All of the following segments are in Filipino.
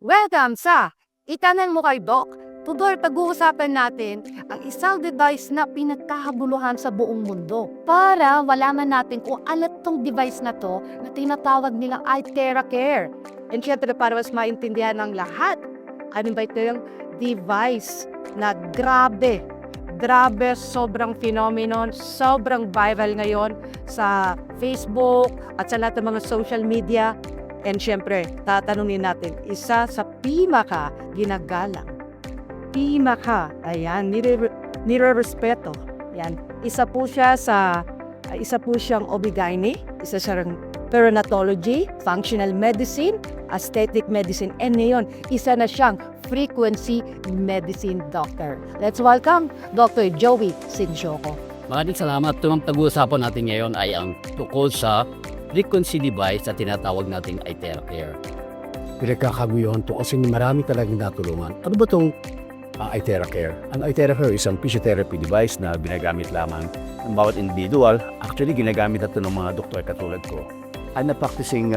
Welcome sa Itanong Mo Kay Doc. Today, pag-uusapan natin ang isang device na pinagkahabuluhan sa buong mundo para malaman natin kung ano tong device na to na tinatawag nilang iTeracare. And syempre, para mas maintindihan ng lahat, ano ba ito yung device na grabe, sobrang phenomenon, sobrang viral ngayon sa Facebook at sa lahat ng mga social media. And syempre, tatanungin natin, isa sa pinaka-ginagalang, nire-respeto. Yan. Isa po siyang OB-GYN, isa siyang perinatology, functional medicine, aesthetic medicine, and ngayon, isa na siyang frequency medicine doctor. Let's welcome Dr. Joey Sinjoco. Maraming salamat. Itong pag-uusapan natin ngayon ay ang tukol sa frequency device na tinatawag nating iTeracare. Pinagkakaguyuhan to kasi marami talagang natulungan. Ano ba itong iTeracare? Ang iTeracare is isang physiotherapy device na ginagamit lamang ng bawat individual. Actually, ginagamit ito ng mga doktor katulad ko. I'm a practicing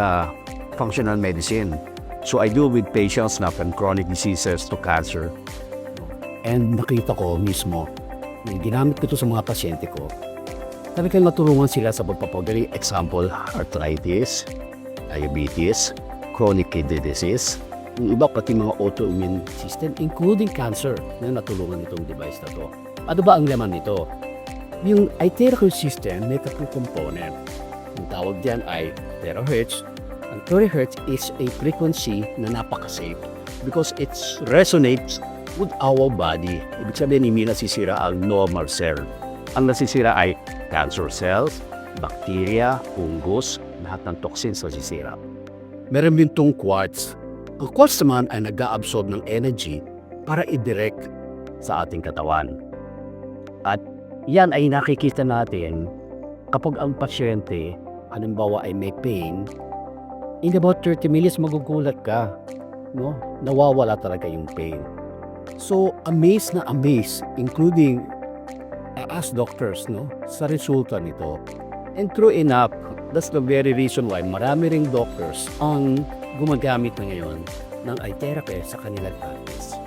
functional medicine. So I deal with patients na from chronic diseases to cancer. And nakita ko mismo, yung ginamit ko ito sa mga pasyente ko, talagang natulungan sila sa pagpapagali. Example, arthritis, diabetes, chronic kidney disease, yung iba pati mga autoimmune system, including cancer, na natulungan itong device na to. Ano ba ang laman nito? Yung iTeracare system may tatlong component. Yung tawag diyan ay terahertz. Ang terahertz is a frequency na napaka-safe because it resonates with our body. Ibig sabihin, hindi nasisira ang normal cell. Ang nasisira ay cancer cells, bacteria, fungus, lahat ng toxins nasisira. Meron din itong quartz. Ang quartz naman ay nag-a-absorb ng energy para i-direct sa ating katawan. At yan ay nakikita natin kapag ang pasyente, halimbawa ay may pain, in about 30 minutes magugulat ka. No? Nawawala talaga yung pain. So, amazed na amazed, including as doctors, no, sa resulta nito. And true enough, that's the very reason why marami ring doctors ang gumagamit na ngayon ng iTeracare sa kanilang practice.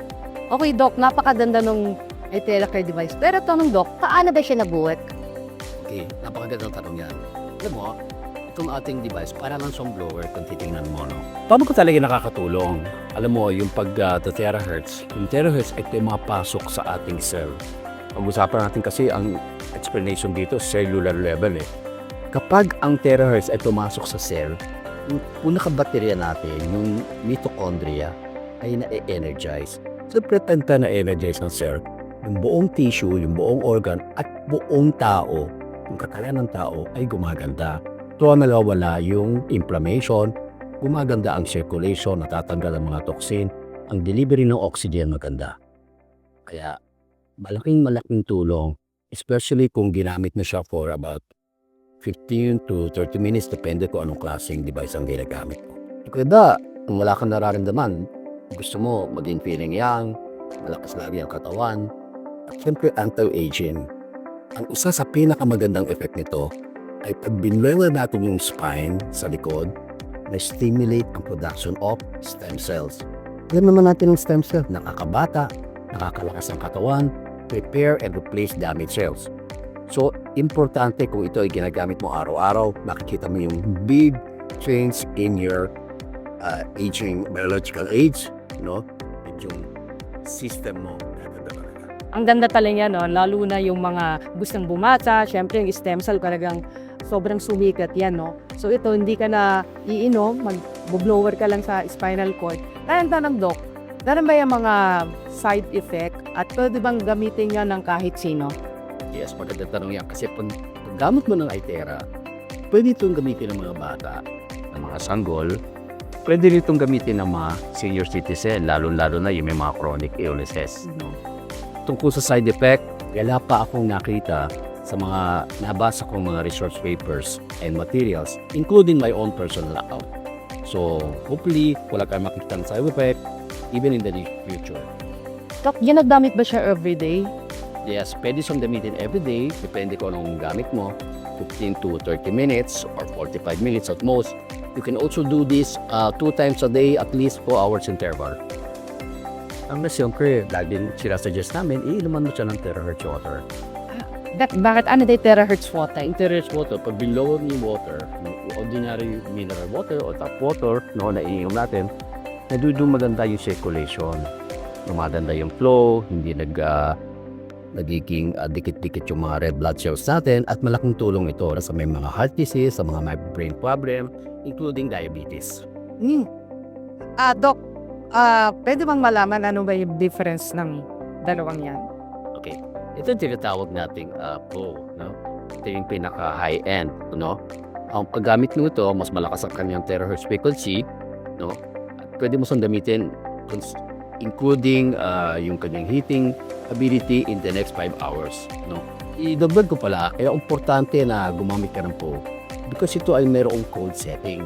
Okay, Doc, napakaganda nung iTeracare device. Pero tanong, Doc, paano ba siya nabuhat? Okay, napakagandang tanong yan. Alam mo, itong ating device, para lang siyang blower kung titingnan mo, no? Paano ko talaga nakakatulong? Alam mo, yung pag-terahertz, yung terahertz ay ito yung mapasok sa ating cell. Pag-usapan natin kasi ang explanation dito, cellular level eh. Kapag ang terahertz ay pumasok sa cell, yung pinaka-baterya natin, yung mitochondria, ay na-energize. Siyempre, tanta na-energize ng cell. Yung buong tissue, yung buong organ, at buong tao, yung katawan ng tao ay gumaganda. So, nawawala yung inflammation, gumaganda ang circulation, natatanggal ang mga toxin, ang delivery ng oxygen maganda. Kaya, malaking tulong, especially kung ginamit na siya for about 15 to 30 minutes, depende kung anong klaseng device ang ginagamit mo. Kaya kung wala kang nararamdaman, gusto mo maging feeling young, malakas lagi ang katawan, at siyempre anti-aging. Ang isa sa pinakamagandang effect nito ay pag binwela natin yung spine sa likod, na-stimulate ang production of stem cells. Alam naman natin ang stem cell, nakakabata, nakakalakas ang katawan, repair and replace damaged cells. So, importante kung ito ay ginagamit mo araw-araw, makikita mo yung big change in your aging, biological age, no? At yung system mo. Ang ganda talaga, no? Lalo na yung mga gustong bumata, syempre yung stem cell talagang sobrang sumikat yan, no? So ito, hindi ka na iinom, mag-blower ka lang sa spinal cord. Kaya tanong, Doc, meron ba yung mga side effect at pwede bang gamitin yan ng kahit sino? Yes, magandang tanong yan. Kasi pag gamit mo ng iTera, pwede itong gamitin ng mga bata, ng mga sanggol, pwede rin itong gamitin ng mga senior citizen, lalo-lalo na yung may mga chronic illnesses. No? Tungkol sa side effect, wala pa akong nakita sa mga nabasa kong mga research papers and materials, including my own personal account. So, hopefully, wala kayong makikita ng side effect, even in the near future. Doc, ginagamit ba siya everyday? Yes, pwede siyang gamitin everyday, depende kung anong gamit mo, 15 to 30 minutes or 45 minutes at most. You can also do this 2 times a day, at least 4 hours interval. Ang siyempre, lagi din sinasuggest namin, iinuman mo siya ng terahertz water. Bakit ano day terahertz water? Yung terahertz water, pag below yung water, ordinary mineral water o tap water, no, na iinom natin, doon maganda yung circulation. Maganda yung flow, hindi nagiging dikit-dikit yung mga red blood cells natin, at malaking tulong ito sa may mga heart disease, sa mga may brain problem, including diabetes. Doc, pwede bang malaman ano ba yung difference ng dalawang yan? Okay. Ito yung tinatawag nating Pro, no? Ito yung pinaka-high-end, no? Ang paggamit nito ito, mas malakas ang kanyang terahertz frequency, no? At pwede mo siyang gamitin, including yung kanyang heating ability in the next 5 hours, no? Idagdag ko pala, kaya importante na gumamit ka ng Pro because ito ay mayroong code setting.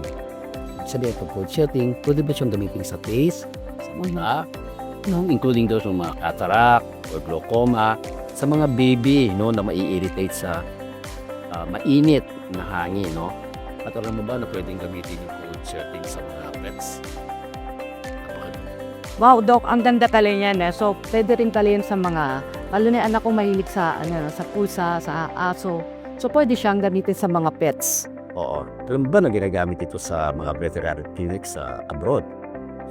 Sabihin ito code setting, pwede ba siyang gamitin sa taste, sa mga, no? Including those ng mga cataract or glaucoma, sa mga baby, no, na mai-irritate sa mainit na hangin, no? At alam mo ba na pwedeng gamitin yung code setting sa mga pets? Wow, Doc, ang ganda pala yan eh. So, pwede rin pala yan sa mga, lalo na yung anak ko mahilig sa, sa pusa, sa aso. So, pwede siyang gamitin sa mga pets. Oo. Alam ba na ginagamit ito sa mga veterinary clinics sa abroad?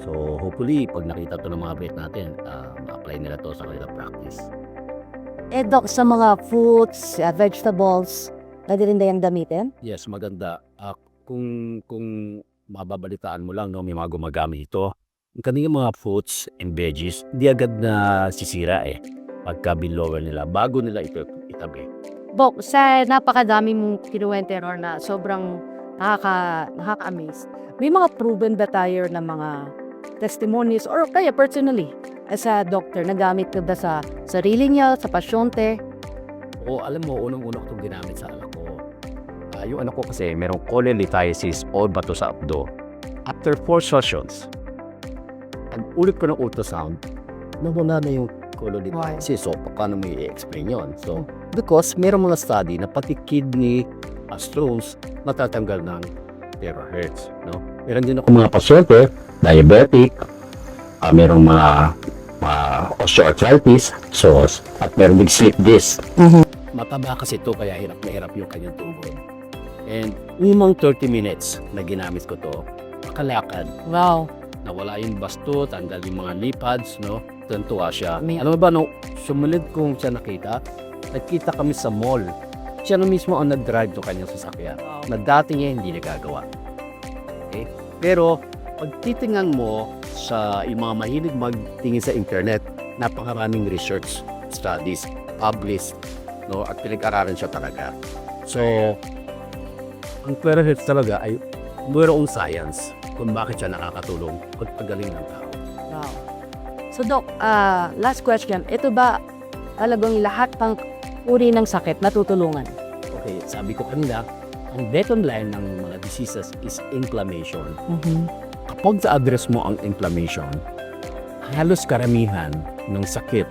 So, hopefully, pag nakita ito ng mga vet natin, ma-apply nila ito sa kanilang practice. Doc, sa mga fruits, vegetables, pwede rin dayang gamitin? Yes, maganda. Kung mababalitaan mo lang, no, may mga gumagamit ito. Ang kanilang mga fruits and veggies, hindi agad na sisira pagka binlower nila, bago nila ito itabi. Doc, sa napakadami mong kinuwente or na sobrang nakaka-amaze, may mga proven ba tayo na mga testimonies or kaya personally, as a doctor, nagamit ka ba sa sarili niya, sa pasyente? O alam mo, unang-una ko itong ginamit sa anak ko. Yung anak ko kasi merong cholelithiasis o bato sa abdo. After 4 sessions, pag ulit ko ng ultrasound, nawala na yung cholelithiasis. So, paano mo i-explain yun? So, because meron mga study na pati kidney stones matatanggal ng terahertz. No? Meron din ako mga pasyente, diabetic, merong mga osteoarthritis, so, at meron din slip disc. Mataba kasi ito, kaya hirap na hirap yung kanyang tuhod. And umang 30 minutes na ginamit ko to, makalakad. Wow. Nawala yung basto, tanggal yung mga lipads, no? Tuntua siya. Alam mo ba, no, sumunod kong siya nakita kami sa mall. Siya na mismo ang nag-drive to kanyang sasakyan. Na dati niya hindi nagagawa. Okay? Pero, pag titingnan mo sa yung mga mahilig magtingin sa internet, napakaraming research studies, published, no? At pinag-aralan siya talaga. So, ang terahertz talaga ay mayroong science kung bakit siya nakakatulong pagpagaling ng tao. Wow. So, Doc, last question. Ito ba talagang lahat ng uri ng sakit natutulungan? Okay, sabi ko kanina, ang bottom line ng mga diseases is inflammation. Kapag sa-address mo ang inflammation, halos karamihan ng sakit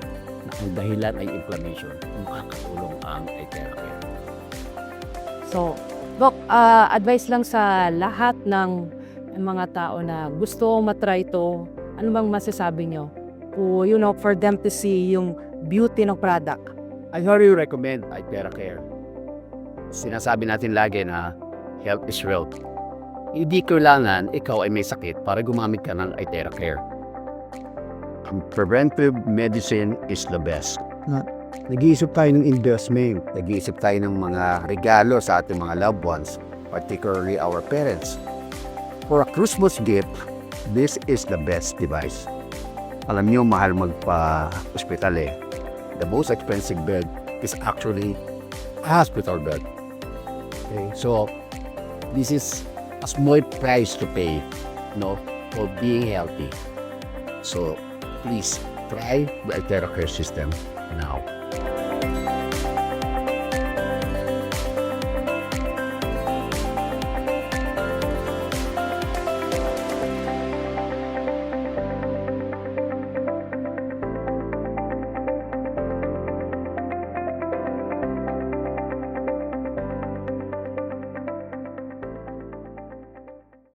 na ang dahilan ay inflammation, makakatulong ang therapy. So, Doc, advice lang sa lahat ng mga tao na gusto matry ito, ano bang masasabi nyo? For them to see yung beauty ng product. I highly recommend iTheraCare. Sinasabi natin lagi na health is wealth. Hindi kailangan ikaw ay may sakit para gumamit ka ng iTheraCare. Ang preventive medicine is the best. Nag-iisip tayo ng investment. Nag-iisip tayo ng mga regalo sa ating mga loved ones, particularly our parents. For a Christmas gift, this is the best device. Alam niyo, mahal magpa-hospital The most expensive bed is actually a hospital bed. Okay, so this is a small price to pay, for being healthy. So please try the iTheraCare system now.